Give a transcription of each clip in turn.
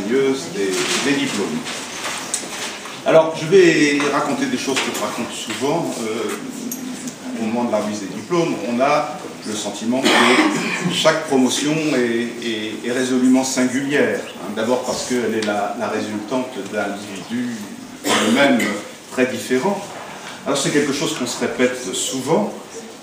cérémonieuses des diplômes. Alors, je vais raconter des choses que je raconte souvent. Au moment de la remise des diplômes, on a le sentiment que chaque promotion est résolument singulière. D'abord parce qu'elle est la résultante d'individus eux-mêmes très différents. Alors c'est quelque chose qu'on se répète souvent,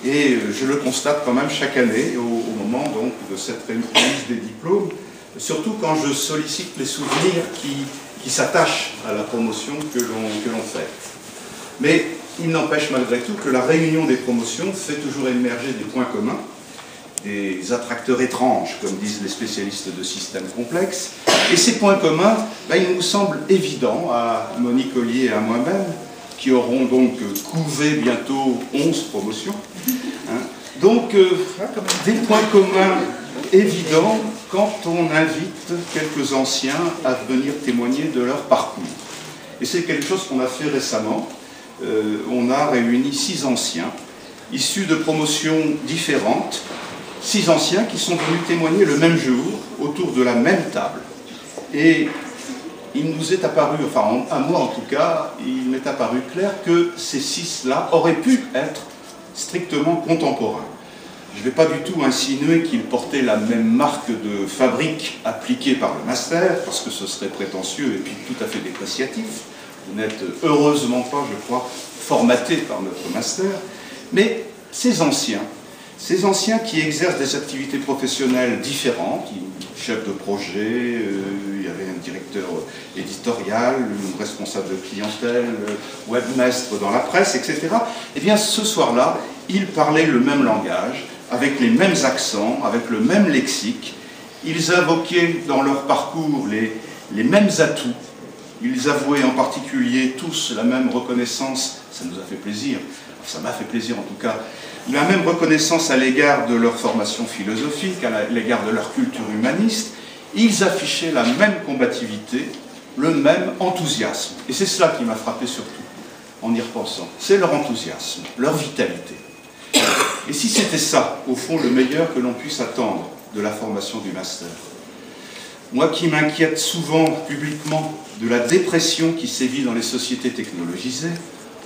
et je le constate quand même chaque année au moment donc de cette remise des diplômes, surtout quand je sollicite les souvenirs qui s'attachent à la promotion que l'on fait. Mais il n'empêche malgré tout que la réunion des promotions fait toujours émerger des points communs, des attracteurs étranges, comme disent les spécialistes de systèmes complexes. Et ces points communs, il nous semble évident à Monique Ollier et à moi-même, qui auront donc couvé bientôt 11 promotions. Donc, des points communs évidents quand on invite quelques anciens à venir témoigner de leur parcours. Et c'est quelque chose qu'on a fait récemment. On a réuni 6 anciens, issus de promotions différentes, 6 anciens qui sont venus témoigner le même jour, autour de la même table. Et il nous est apparu, enfin à moi en tout cas, il m'est apparu clair que ces 6-là auraient pu être strictement contemporains. Je ne vais pas du tout insinuer qu'ils portaient la même marque de fabrique appliquée par le master, parce que ce serait prétentieux et puis tout à fait dépréciatif. Vous n'êtes heureusement pas, je crois, formaté par notre master, mais ces anciens qui exercent des activités professionnelles différentes, chef de projet, il y avait un directeur éditorial, un responsable de clientèle, webmestre dans la presse, etc. Eh bien, ce soir-là, ils parlaient le même langage, avec les mêmes accents, avec le même lexique. Ils invoquaient dans leur parcours les mêmes atouts. Ils avouaient en particulier tous la même reconnaissance, ça nous a fait plaisir, ça m'a fait plaisir en tout cas, la même reconnaissance à l'égard de leur formation philosophique, à l'égard de leur culture humaniste. Ils affichaient la même combativité, le même enthousiasme. Et c'est cela qui m'a frappé surtout, en y repensant. C'est leur enthousiasme, leur vitalité. Et si c'était ça, au fond, le meilleur que l'on puisse attendre de la formation du master? Moi qui m'inquiète souvent publiquement de la dépression qui sévit dans les sociétés technologisées,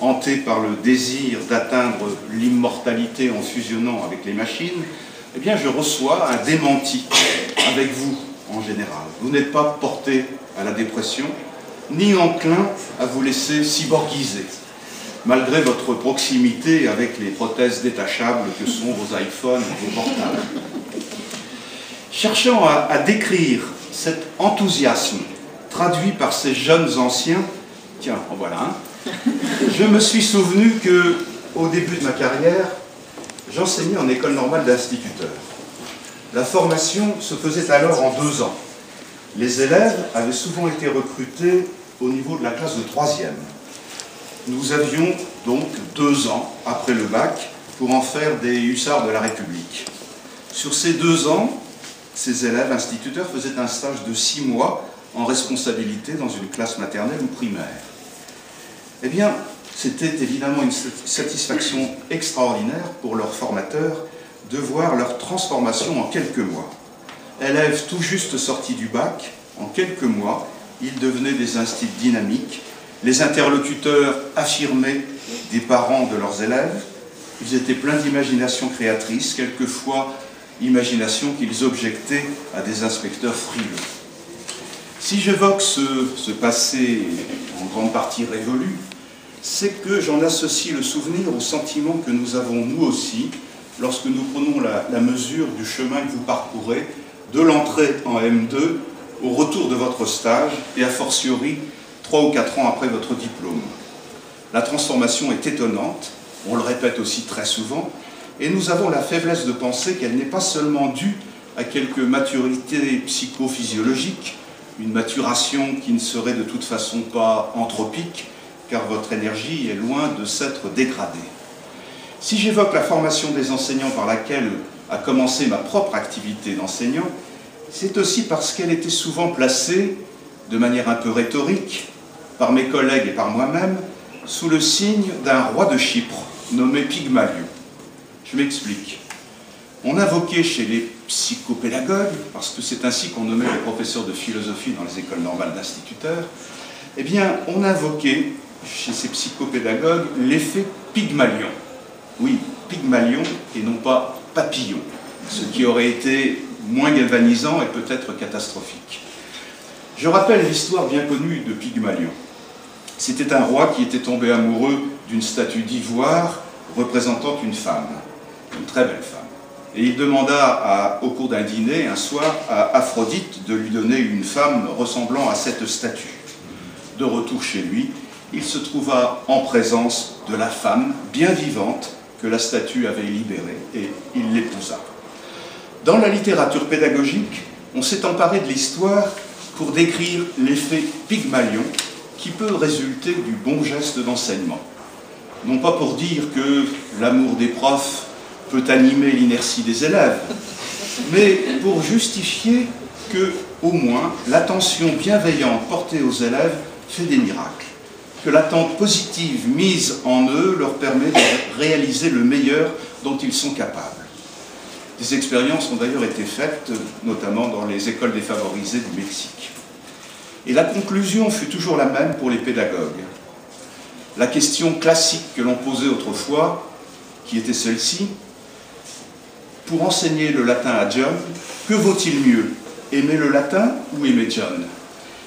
hantées par le désir d'atteindre l'immortalité en fusionnant avec les machines, eh bien je reçois un démenti avec vous en général. Vous n'êtes pas porté à la dépression, ni enclin à vous laisser cyborgiser, malgré votre proximité avec les prothèses détachables que sont vos iPhones et vos portables. Cherchant à décrire cet enthousiasme traduit par ces jeunes anciens, tiens, en voilà un, je me suis souvenu que, au début de ma carrière, j'enseignais en école normale d'instituteur. La formation se faisait alors en 2 ans. Les élèves avaient souvent été recrutés au niveau de la classe de 3e. Nous avions donc 2 ans après le bac pour en faire des hussards de la République. Sur ces 2 ans, ces élèves instituteurs faisaient un stage de 6 mois en responsabilité dans une classe maternelle ou primaire. Eh bien, c'était évidemment une satisfaction extraordinaire pour leurs formateurs de voir leur transformation en quelques mois. Élèves tout juste sortis du bac, en quelques mois, ils devenaient des instits dynamiques, les interlocuteurs affirmés des parents de leurs élèves. Ils étaient pleins d'imagination créatrice, quelquefois imagination qu'ils objectaient à des inspecteurs frileux. Si j'évoque ce passé en grande partie révolu, c'est que j'en associe le souvenir au sentiment que nous avons nous aussi lorsque nous prenons la mesure du chemin que vous parcourez de l'entrée en M2 au retour de votre stage et a fortiori 3 ou 4 ans après votre diplôme. La transformation est étonnante, on le répète aussi très souvent, et nous avons la faiblesse de penser qu'elle n'est pas seulement due à quelques maturités psychophysiologiques, une maturation qui ne serait de toute façon pas anthropique, car votre énergie est loin de s'être dégradée. Si j'évoque la formation des enseignants par laquelle a commencé ma propre activité d'enseignant, c'est aussi parce qu'elle était souvent placée, de manière un peu rhétorique, par mes collègues et par moi-même, sous le signe d'un roi de Chypre, nommé Pygmalion. Je m'explique. On invoquait chez les psychopédagogues, parce que c'est ainsi qu'on nommait les professeurs de philosophie dans les écoles normales d'instituteurs, eh bien, on invoquait chez ces psychopédagogues l'effet Pygmalion. Oui, Pygmalion et non pas papillon, ce qui aurait été moins galvanisant et peut-être catastrophique. Je rappelle l'histoire bien connue de Pygmalion. C'était un roi qui était tombé amoureux d'une statue d'ivoire représentant une femme, une très belle femme. Et il demanda au cours d'un dîner, un soir, à Aphrodite de lui donner une femme ressemblant à cette statue. De retour chez lui, il se trouva en présence de la femme bien vivante que la statue avait libérée, et il l'épousa. Dans la littérature pédagogique, on s'est emparé de l'histoire pour décrire l'effet Pygmalion qui peut résulter du bon geste d'enseignement. Non pas pour dire que l'amour des profs peut animer l'inertie des élèves, mais pour justifier que, au moins, l'attention bienveillante portée aux élèves fait des miracles, que l'attente positive mise en eux leur permet de réaliser le meilleur dont ils sont capables. Des expériences ont d'ailleurs été faites, notamment dans les écoles défavorisées du Mexique. Et la conclusion fut toujours la même pour les pédagogues. La question classique que l'on posait autrefois, qui était celle-ci: pour enseigner le latin à John, que vaut-il mieux, aimer le latin ou aimer John?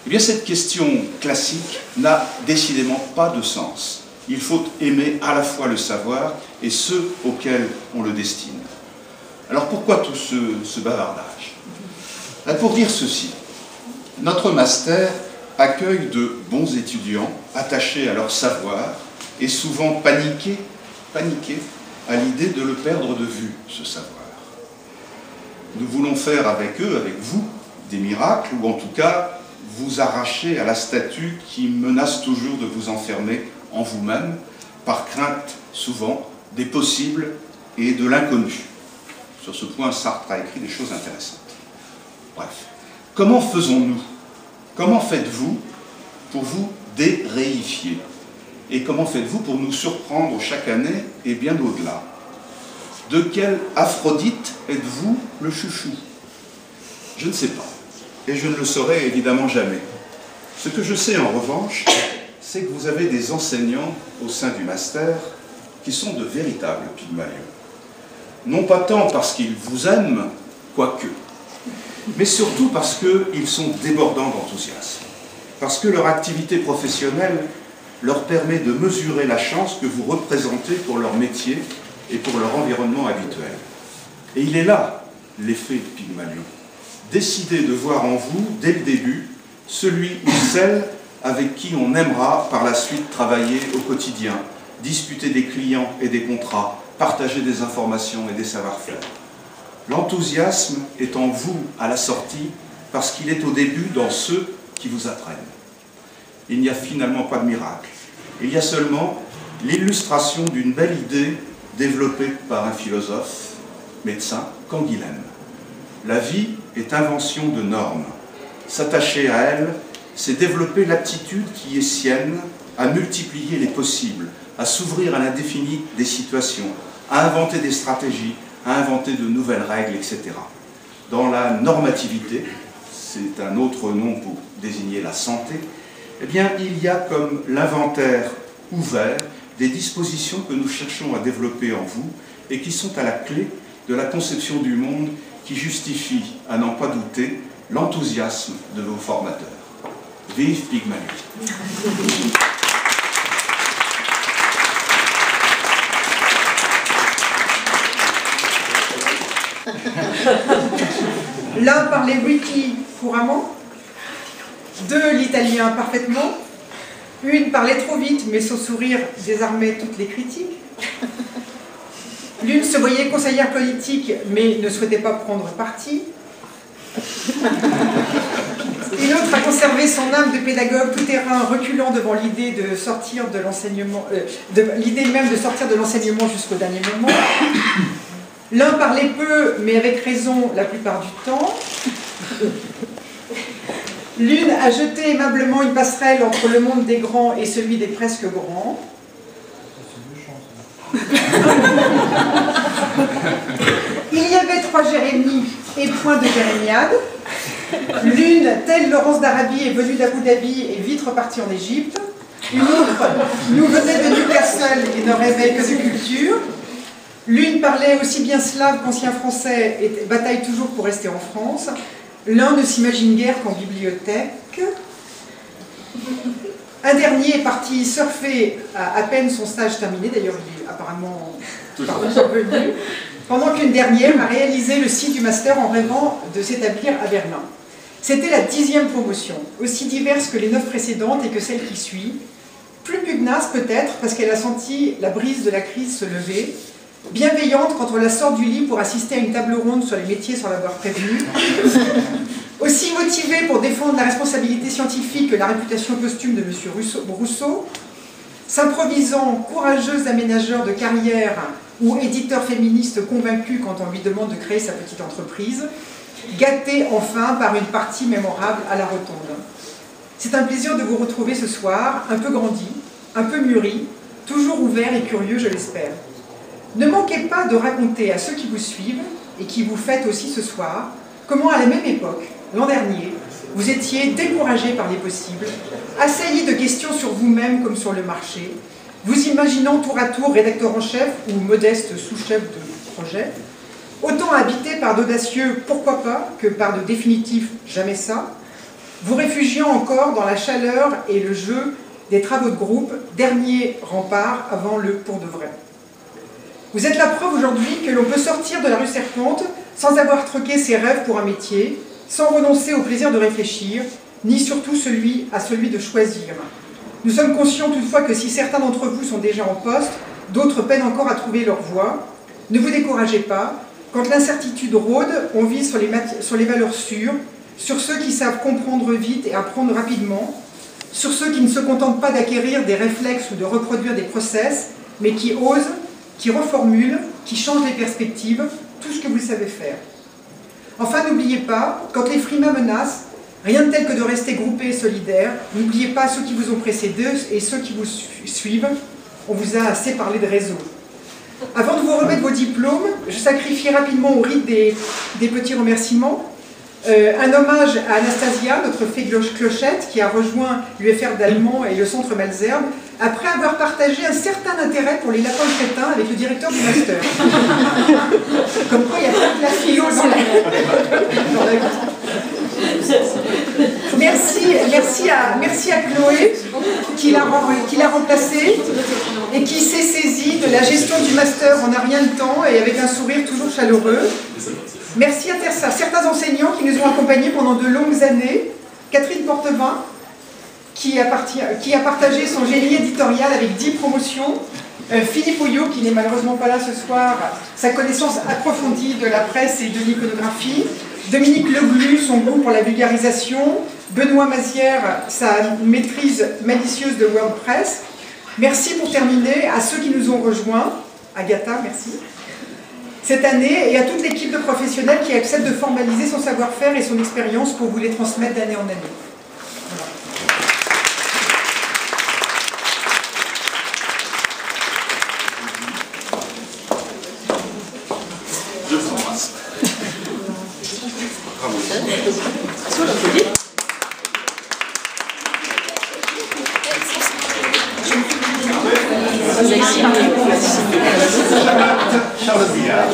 Eh bien, cette question classique n'a décidément pas de sens. Il faut aimer à la fois le savoir et ceux auxquels on le destine. Alors pourquoi tout ce bavardage? Pour dire ceci, notre master accueille de bons étudiants attachés à leur savoir et souvent paniqués à l'idée de le perdre de vue, ce savoir. Nous voulons faire avec eux, avec vous, des miracles, ou en tout cas vous arracher à la statue qui menace toujours de vous enfermer en vous-même, par crainte souvent des possibles et de l'inconnu. Sur ce point, Sartre a écrit des choses intéressantes. Bref, comment faisons-nous? Comment faites-vous pour vous déréifier? Et comment faites-vous pour nous surprendre chaque année et bien au-delà? De quelle Aphrodite êtes-vous le chouchou? Je ne sais pas. Et je ne le saurai évidemment jamais. Ce que je sais en revanche, c'est que vous avez des enseignants au sein du master qui sont de véritables Pygmalions. Non pas tant parce qu'ils vous aiment, quoique, mais surtout parce qu'ils sont débordants d'enthousiasme. Parce que leur activité professionnelle leur permet de mesurer la chance que vous représentez pour leur métier et pour leur environnement habituel. Et il est là l'effet Pygmalion. Décidez de voir en vous, dès le début, celui ou celle avec qui on aimera par la suite travailler au quotidien, discuter des clients et des contrats, partager des informations et des savoir-faire. L'enthousiasme est en vous à la sortie parce qu'il est au début dans ceux qui vous apprennent. Il n'y a finalement pas de miracle. Il y a seulement l'illustration d'une belle idée développée par un philosophe, médecin, Canguilhem. La vie est invention de normes. S'attacher à elle, c'est développer l'aptitude qui est sienne à multiplier les possibles, à s'ouvrir à l'indéfini des situations, à inventer des stratégies, à inventer de nouvelles règles, etc. Dans la normativité, c'est un autre nom pour désigner la santé, eh bien, il y a comme l'inventaire ouvert des dispositions que nous cherchons à développer en vous et qui sont à la clé de la conception du monde qui justifie, à n'en pas douter, l'enthousiasme de vos formateurs. Vive Pygmalion! L'un parlait wiki couramment, deux l'italien parfaitement, une parlait trop vite mais son sourire désarmait toutes les critiques. L'une se voyait conseillère politique mais ne souhaitait pas prendre parti. Une autre a conservé son âme de pédagogue tout terrain, reculant devant l'idée de sortir de l'enseignement, l'idée même de sortir de l'enseignement jusqu'au dernier moment. L'un parlait peu, mais avec raison la plupart du temps. L'une a jeté aimablement une passerelle entre le monde des grands et celui des presque grands. Il y avait trois Jérémies et point de Jérémiade. L'une, telle Laurence d'Arabie, est venue d'Abu Dhabi et vite repartie en Égypte. Une autre nous venait de Newcastle et ne rêvait que de culture. L'une parlait aussi bien slave qu'ancien français et bataille toujours pour rester en France. L'un ne s'imagine guère qu'en bibliothèque. Un dernier est parti surfer à peine son stage terminé, d'ailleurs il est apparemment revenu, pendant qu'une dernière a réalisé le site du master en rêvant de s'établir à Berlin. C'était la 10e promotion, aussi diverse que les 9 précédentes et que celle qui suit. Plus pugnace peut-être, parce qu'elle a senti la brise de la crise se lever, bienveillante quand on la sort du lit pour assister à une table ronde sur les métiers sans l'avoir prévenue, aussi motivée pour défendre la responsabilité scientifique que la réputation posthume de M. Rousseau, s'improvisant courageuse aménageur de carrière ou éditeur féministe convaincu quand on lui demande de créer sa petite entreprise, gâtée enfin par une partie mémorable à la rotonde. C'est un plaisir de vous retrouver ce soir, un peu grandi, un peu mûri, toujours ouvert et curieux, je l'espère. Ne manquez pas de raconter à ceux qui vous suivent, et qui vous fêtent aussi ce soir, comment à la même époque, l'an dernier, vous étiez découragé par les possibles, assailli de questions sur vous-même comme sur le marché, vous imaginant tour à tour rédacteur en chef ou modeste sous-chef de projet, autant habité par d'audacieux « pourquoi pas » que par de définitifs « jamais ça », vous réfugiant encore dans la chaleur et le jeu des travaux de groupe, dernier rempart avant le pour de vrai. Vous êtes la preuve aujourd'hui que l'on peut sortir de la rue Serpente sans avoir troqué ses rêves pour un métier, sans renoncer au plaisir de réfléchir, ni surtout à celui de choisir. Nous sommes conscients toutefois que si certains d'entre vous sont déjà en poste, d'autres peinent encore à trouver leur voie. Ne vous découragez pas, quand l'incertitude rôde, on vise sur les valeurs sûres, sur ceux qui savent comprendre vite et apprendre rapidement, sur ceux qui ne se contentent pas d'acquérir des réflexes ou de reproduire des process, mais qui osent, qui reformulent, qui changent les perspectives, tout ce que vous savez faire. Enfin, n'oubliez pas, quand les frimas menacent, rien de tel que de rester groupés et solidaires, n'oubliez pas ceux qui vous ont précédés et ceux qui vous suivent, on vous a assez parlé de réseau. Avant de vous remettre vos diplômes, je sacrifie rapidement au rite des petits remerciements. Un hommage à Anastasia, notre fée clochette, qui a rejoint l'UFR d'Allemand et le centre Malzerbe, après avoir partagé un certain intérêt pour les lapins crétins avec le directeur du master. Comme quoi, il y a pas de la philo dans la vie. Merci à Chloé, qui l'a remplacée et qui s'est saisie de la gestion du master en un rien de temps et avec un sourire toujours chaleureux. Merci à certains enseignants qui nous ont accompagnés pendant de longues années. Catherine Portevin, qui a partagé son génie éditorial avec 10 promotions. Philippe Ouillot, qui n'est malheureusement pas là ce soir, sa connaissance approfondie de la presse et de l'iconographie. Dominique Leglu, son goût pour la vulgarisation. Benoît Mazière, sa maîtrise malicieuse de WordPress. Merci pour terminer à ceux qui nous ont rejoints. Agatha, merci. Cette année, et à toute l'équipe de professionnels qui acceptent de formaliser son savoir-faire et son expérience pour vous les transmettre d'année en année. Voilà. Je vous embrasse. Bravo. Charlotte Billard.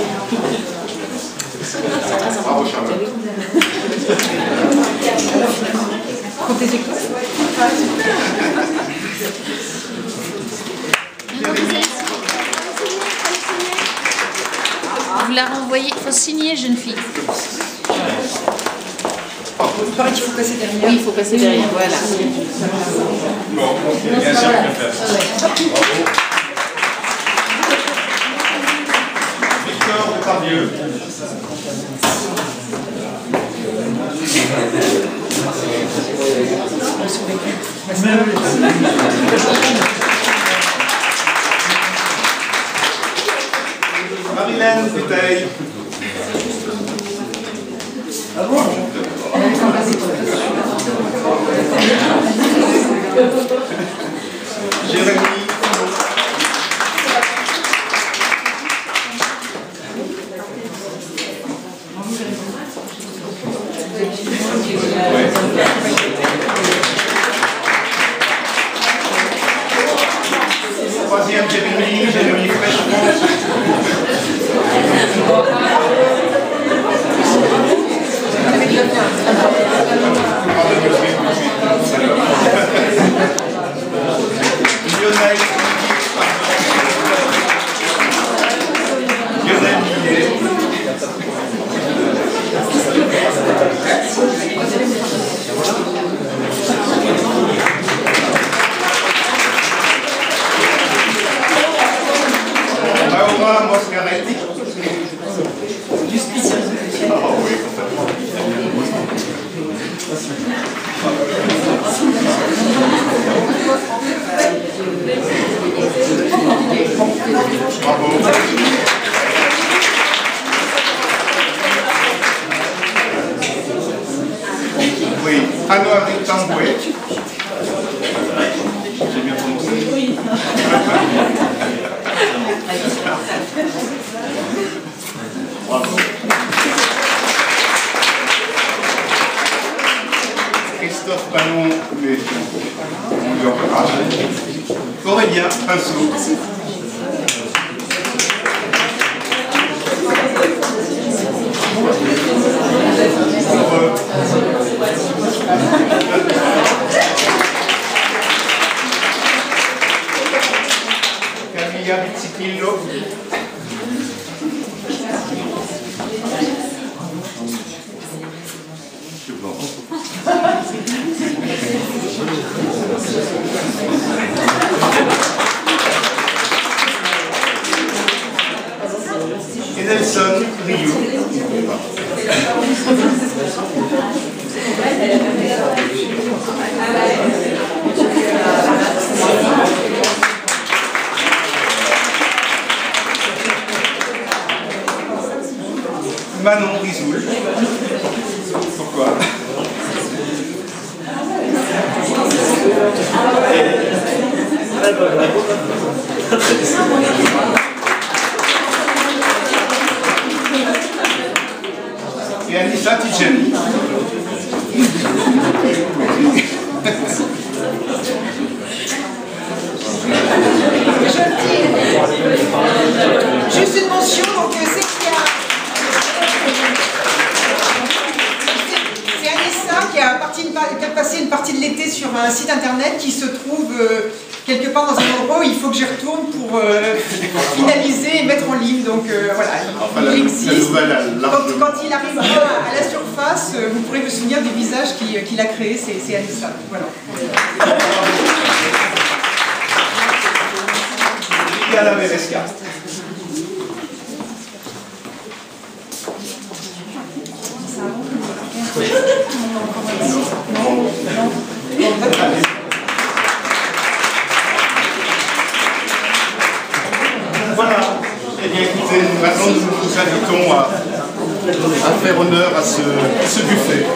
Bravo Charlotte. Comptez tes classes. Vous la renvoyez, il faut signer, jeune fille. Il paraît qu'il faut passer derrière. Oui, il faut passer derrière, voilà. Bon, bien sûr, je vais faire. Bravo. Victor Depardieu. Marilène Bouteille. Ah bon? Jérémy. troisième, Jérémy fraîchement. Lionel Millet. Laura Moscaretti. Ah oui, bravo. Oui, Anouari Tamboué. J'ai bien prononcé. Oui. Bravo. Christophe Panon, mais on lui en verra. Aurélien Pinceau. Camilla Bizzicchillo. Et Nelson Rio. Manon Rizoul. Pourquoi? Et Anissa Tijani. Juste une mention, donc c'est qu'il y a... C'est Anissa qui a passé une partie de l'été sur un site internet qui se trouve quelque part dans un endroit où il faut que j'y retourne pour finaliser et mettre en ligne. Donc voilà, il existe. Quand il arrivera à la surface, vous pourrez vous souvenir des visages qu'il a créés, c'est Anissa. Voilà. Liliana Veresca. Voilà. Eh bien écoutez, maintenant nous vous invitons à faire honneur à ce buffet.